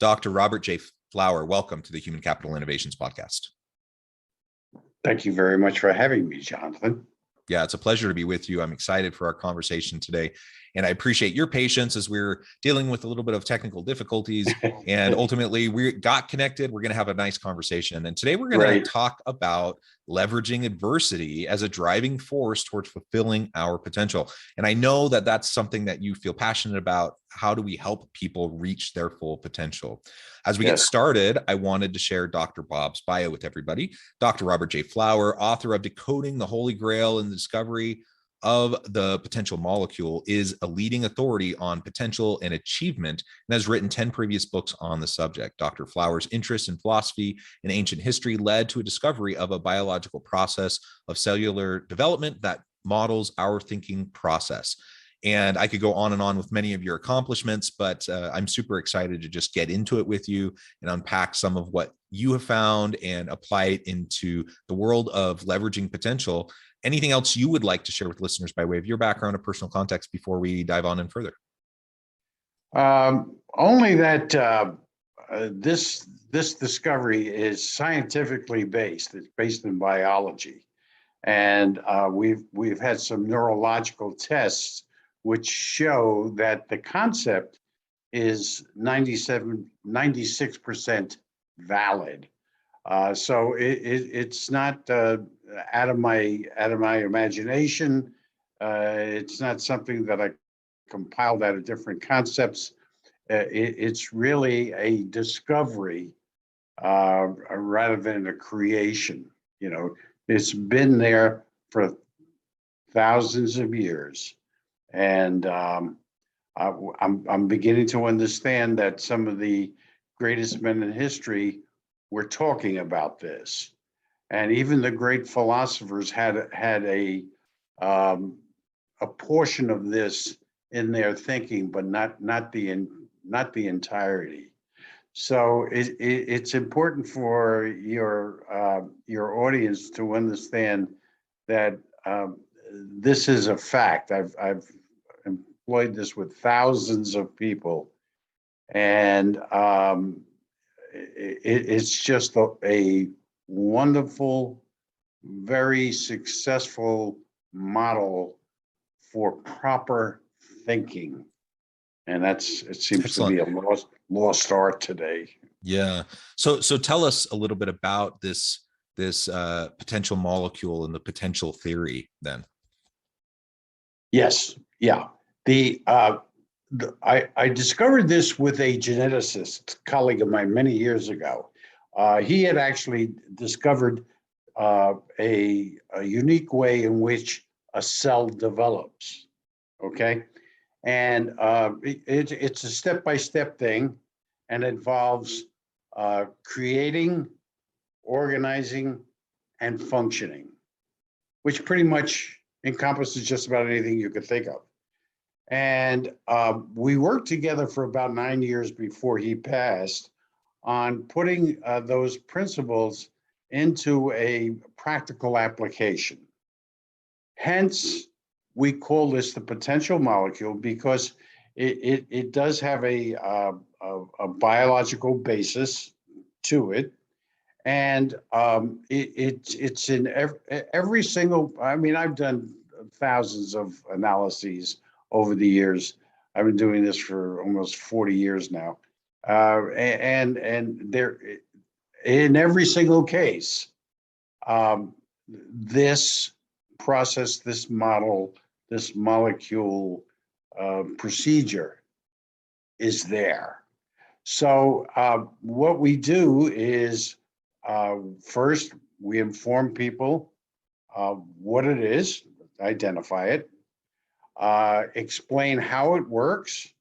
Dr. Robert J. Flower. Welcome to the Human Capital Innovations Podcast. Thank you very much for having me, Jonathan. Yeah, it's a pleasure to be with you. I'm excited for our conversation today. And I appreciate your patience as we're dealing with a little bit of technical difficulties. And ultimately, we got connected. We're going to have a nice conversation. And today we're going to talk about leveraging adversity as a driving force towards fulfilling our potential. And I know that that's something that you feel passionate about. How do we help people reach their full potential? As we get started, I wanted to share Dr. Bob's bio with everybody. Dr. Robert J. Flower, author of Decoding the Holy Grail and the Discovery of the Potential Molecule, is a leading authority on potential and achievement and has written 10 previous books on the subject. Dr. Flower's interest in philosophy and ancient history led to a discovery of a biological process of cellular development that models our thinking process. And I could go on and on with many of your accomplishments, but I'm super excited to just get into it with you and unpack some of what you have found and apply it into the world of leveraging potential. Anything else you would like to share with listeners by way of your background or personal context before we dive on in further? Only that this discovery is scientifically based. It's based in biology, and we've had some neurological tests which show that the concept is 96% valid. So it's not out of my imagination. It's not something that I compiled out of different concepts. It's really a discovery rather than a creation. You know, it's been there for thousands of years, and I'm beginning to understand that some of the greatest men in history were talking about this, and even the great philosophers had a portion of this in their thinking, but not the entirety. So it's important for your audience to understand that this is a fact. I've employed this with thousands of people, and it's just a wonderful, very successful model for proper thinking. And it seems Excellent. To be a lost art today. Yeah. So tell us a little bit about this potential molecule and the potential theory then. Yes. Yeah. I discovered this with a geneticist colleague of mine many years ago. He had actually discovered a unique way in which a cell develops. Okay. And it's a step-by-step thing, and it involves creating, organizing, and functioning, which pretty much encompasses just about anything you could think of. And we worked together for about 9 years before he passed on putting those principles into a practical application. Hence, we call this the potential molecule because it does have a biological basis to it. And it's in every single, I mean, I've done thousands of analyses over the years. I've been doing this for almost 40 years now. And there, in every single case, this process, this model, this molecule procedure is there. So what we do is first, we inform people what it is, identify it, explain how it works.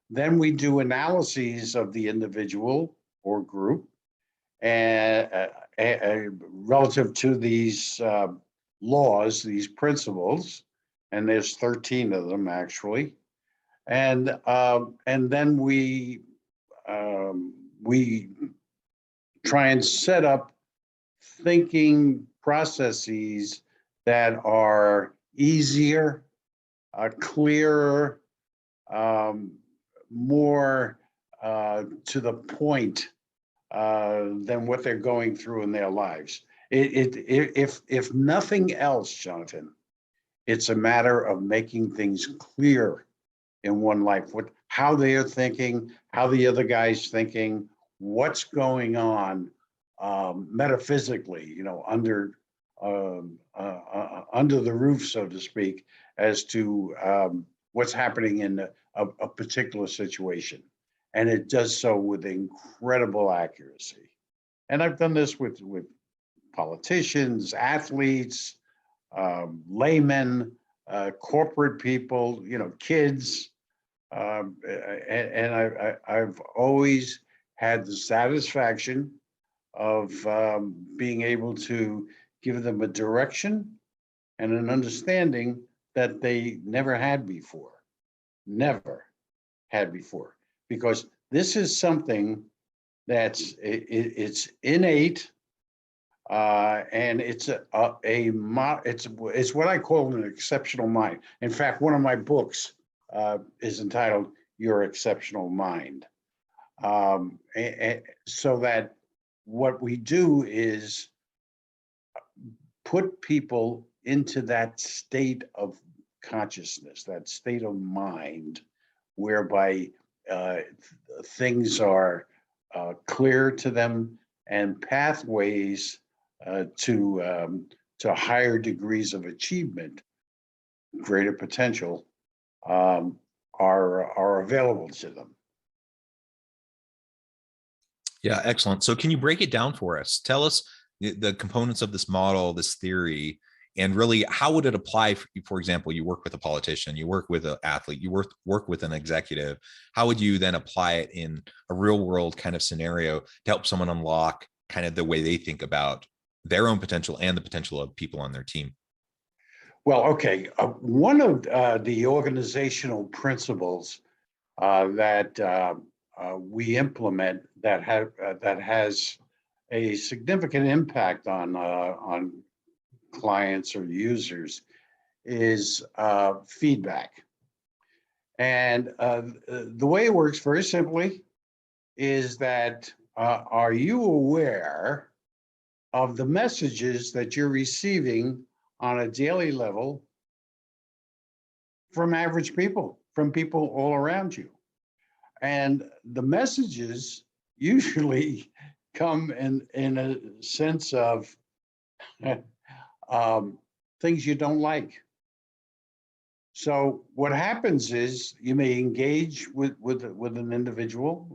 Then we do analyses of the individual or group and relative to these laws, these principles, and there's 13 of them actually. And then we try and set up thinking processes that are easier, clearer, more to the point than what they're going through in their lives. If nothing else, Jonathan, it's a matter of making things clear in one life, how they are thinking, how the other guy's thinking, what's going on metaphysically, under the roof, so to speak, as to what's happening in a particular situation. And it does so with incredible accuracy. And I've done this with politicians, athletes, laymen, corporate people, kids. And I've always had the satisfaction of being able to give them a direction and an understanding that they never had before. Never had before. Because this is something that's it's innate, and it's it's what I call an exceptional mind. In fact, one of my books is entitled "Your Exceptional Mind," so that what we do is put people into that state of consciousness, that state of mind, whereby things are clear to them, and pathways to higher degrees of achievement, greater potential, are available to them. Yeah, excellent. So can you break it down for us? Tell us the components of this model, this theory, and really how would it apply? For example, you work with a politician, you work with an athlete, you work with an executive. How would you then apply it in a real world kind of scenario to help someone unlock kind of the way they think about their own potential and the potential of people on their team? Well, okay. One of the organizational principles that we implement that has a significant impact on clients or users is feedback. And the way it works very simply is that are you aware of the messages that you're receiving on a daily level from average people, from people all around you? And the messages usually come in a sense of things you don't like. So what happens is you may engage with an individual.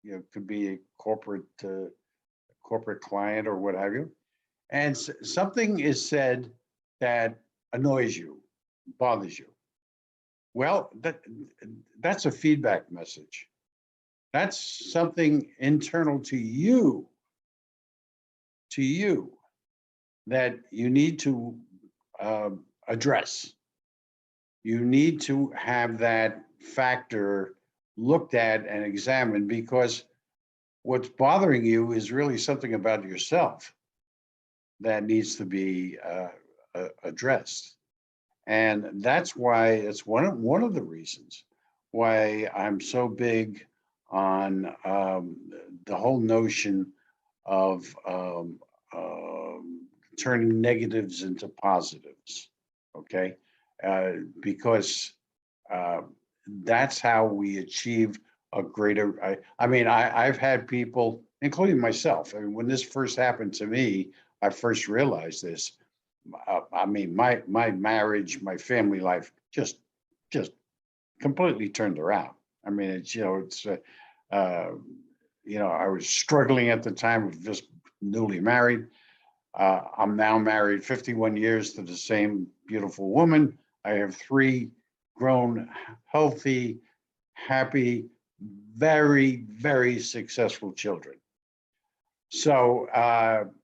It could be a corporate client or what have you, and something is said that annoys you, bothers you. Well, that's a feedback message. That's something internal to you that you need to address. You need to have that factor looked at and examined, because what's bothering you is really something about yourself that needs to be addressed. And that's why it's one of the reasons why I'm so big on the whole notion of turning negatives into positives. Okay, because that's how we achieve a greater. I've had people, including myself. I mean, when this first happened to me, I first realized this. My marriage, my family life, just completely turned around. I mean, I was struggling at the time of just newly married. I'm now married 51 years to the same beautiful woman. I have 3 grown, healthy, happy, very, very successful children. So,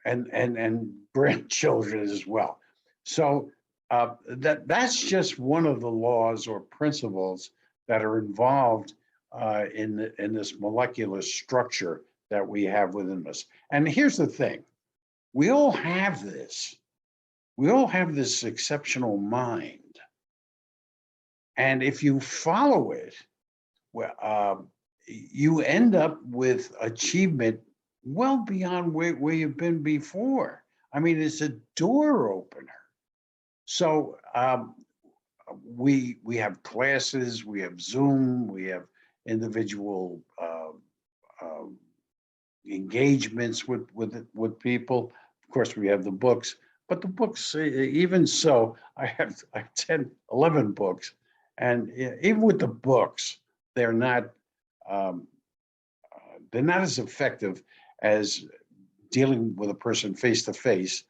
and grandchildren as well. So that's just one of the laws or principles that are involved in this molecular structure that we have within us. And here's the thing: we all have this. We all have this exceptional mind, and if you follow it, well, you end up with achievement well beyond where you've been before. I mean, it's a door opener. So we have classes, we have Zoom, we have individual engagements with people. Of course, we have the books, but the books, even so, I have 10, 11 books, and even with the books, they're not um, as effective as dealing with a person face to face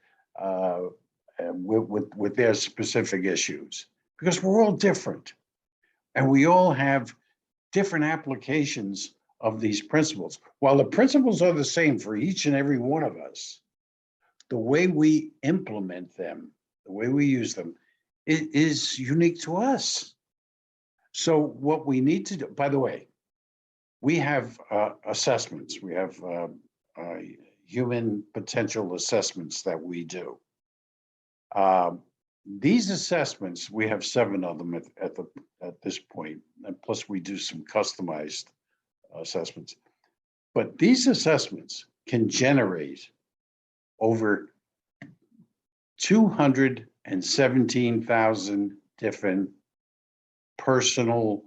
with their specific issues, because we're all different and we all have different applications of these principles. While the principles are the same for each and every one of us, the way we implement them, the way we use them, it is unique to us. So what we need to do, by the way, we have assessments. We have human potential assessments that we do. These assessments, we have 7 of them at this point, and plus we do some customized assessments. But these assessments can generate over 217,000 different personal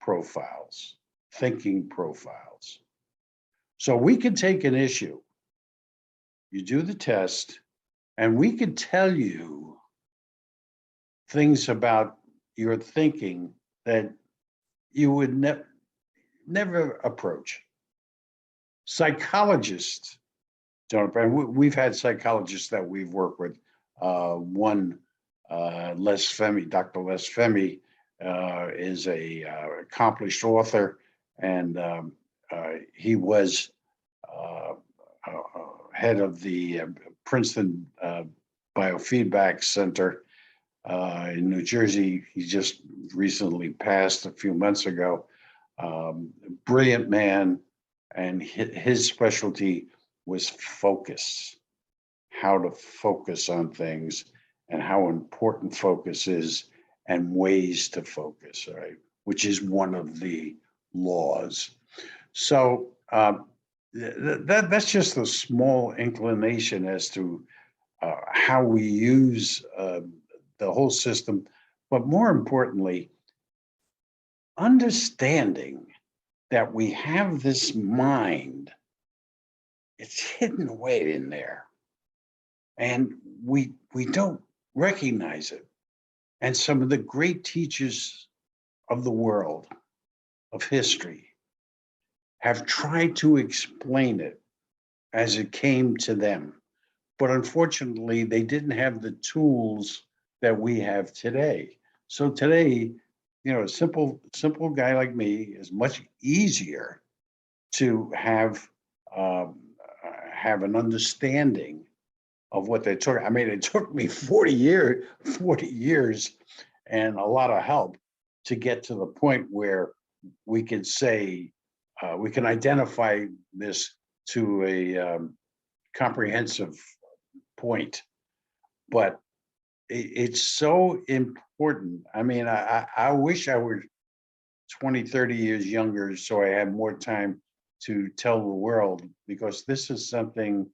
profiles, thinking profiles. So we could take an issue, you do the test, and we could tell you things about your thinking that you would never approach. Psychologists don't, and we've had psychologists that we've worked with. One, Les Femi, Dr. Les Femi, is a accomplished author, and he was head of the Princeton Biofeedback Center in New Jersey. He just recently passed a few months ago. Brilliant man, and his specialty was focus, how to focus on things and how important focus is and ways to focus, right? Which is one of the laws. So that's just a small inclination as to how we use the whole system, but more importantly, understanding that we have this mind. It's hidden away in there, and we don't recognize it. And some of the great teachers of the world, of history, have tried to explain it as it came to them. But unfortunately, they didn't have the tools that we have today. So today, a simple guy like me is much easier to have an understanding of what they took. I mean, it took me 40 years and a lot of help to get to the point where we could say, we can identify this to a comprehensive point. But it's so important. I mean, I wish I were 20, 30 years younger so I had more time to tell the world, because this is something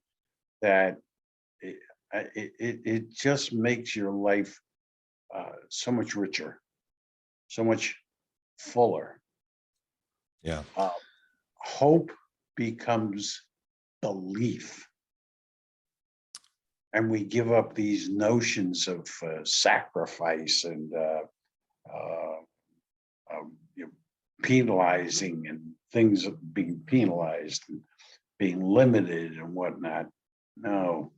that it just makes your life so much richer, so much fuller. Yeah. Hope becomes belief. And we give up these notions of sacrifice and penalizing and things being penalized and being limited and whatnot. No.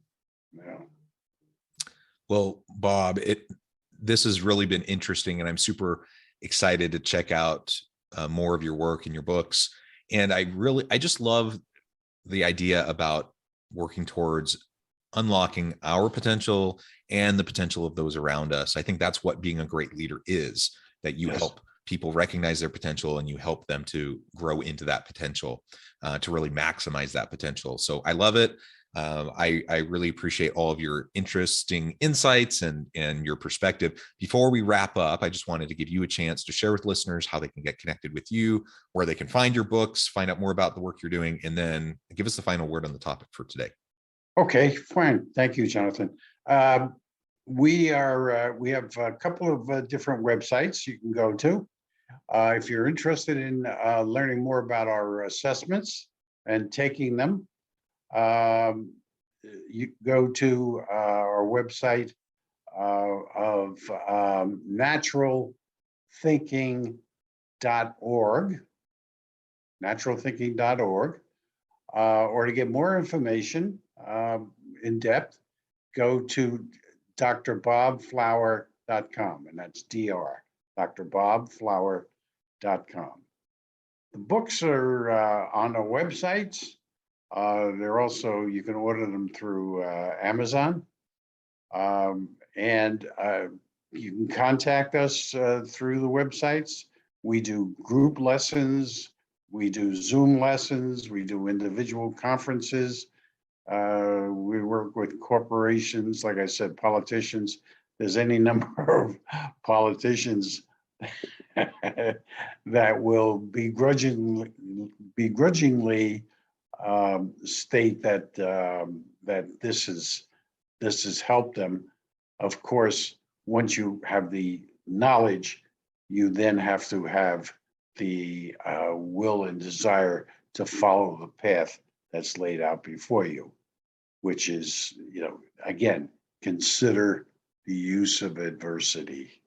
Well, Bob, this has really been interesting, and I'm super excited to check out more of your work and your books. And I just love the idea about working towards unlocking our potential and the potential of those around us. I think that's what being a great leader is, that you help people recognize their potential and you help them to grow into that potential, to really maximize that potential. So I love it. I really appreciate all of your interesting insights and your perspective. Before we wrap up, I just wanted to give you a chance to share with listeners how they can get connected with you, where they can find your books, find out more about the work you're doing, and then give us the final word on the topic for today. Okay, fine. Thank you, Jonathan. We have a couple of different websites you can go to. If you're interested in learning more about our assessments and taking them, you go to our website of naturalthinking.org, naturalthinking.org, or to get more information in depth, go to drbobflower.com, and that's drbobflower.com. The books are on our websites. They're also, you can order them through Amazon. And you can contact us through the websites. We do group lessons, we do Zoom lessons, we do individual conferences. We work with corporations, like I said, politicians. There's any number of politicians that will begrudgingly state that that this has helped them. Of course, once you have the knowledge, you then have to have the will and desire to follow the path that's laid out before you, which is, again, consider the use of adversity,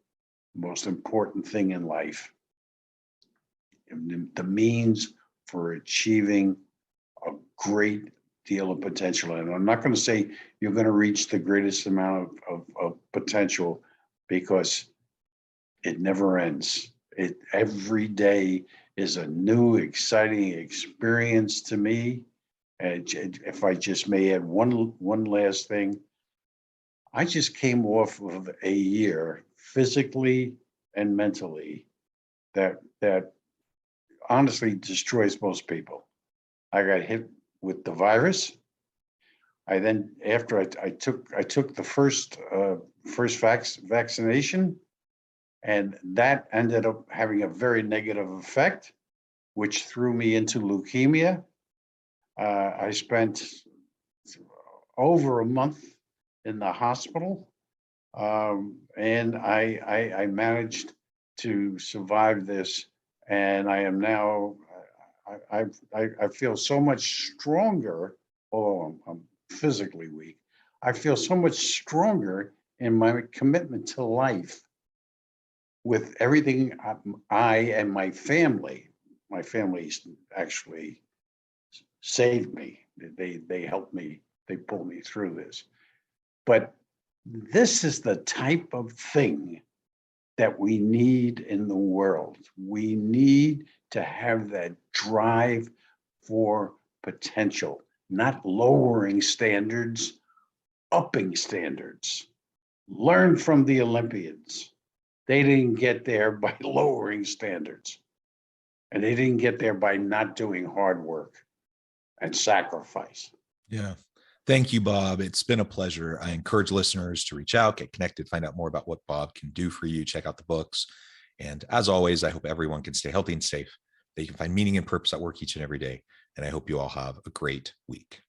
most important thing in life, and the means for achieving a great deal of potential. And I'm not going to say you're going to reach the greatest amount of potential, because it never ends. Every day is a new, exciting experience to me. And if I just may add one last thing, I just came off of a year physically and mentally that honestly destroys most people. I got hit with the virus. I then, after I took the first vaccination, and that ended up having a very negative effect, which threw me into leukemia. I spent over a month in the hospital, and I managed to survive this, and I am now. I feel so much stronger, although I'm physically weak. I feel so much stronger in my commitment to life with everything I and my family actually saved me. They helped me, they pulled me through this. But this is the type of thing that we need in the world. We need to have that drive for potential, not lowering standards, upping standards. Learn from the Olympians. They didn't get there by lowering standards, and they didn't get there by not doing hard work and sacrifice. Yeah. Thank you, Bob. It's been a pleasure. I encourage listeners to reach out, get connected, find out more about what Bob can do for you, check out the books. And as always, I hope everyone can stay healthy and safe, that you can find meaning and purpose at work each and every day. And I hope you all have a great week.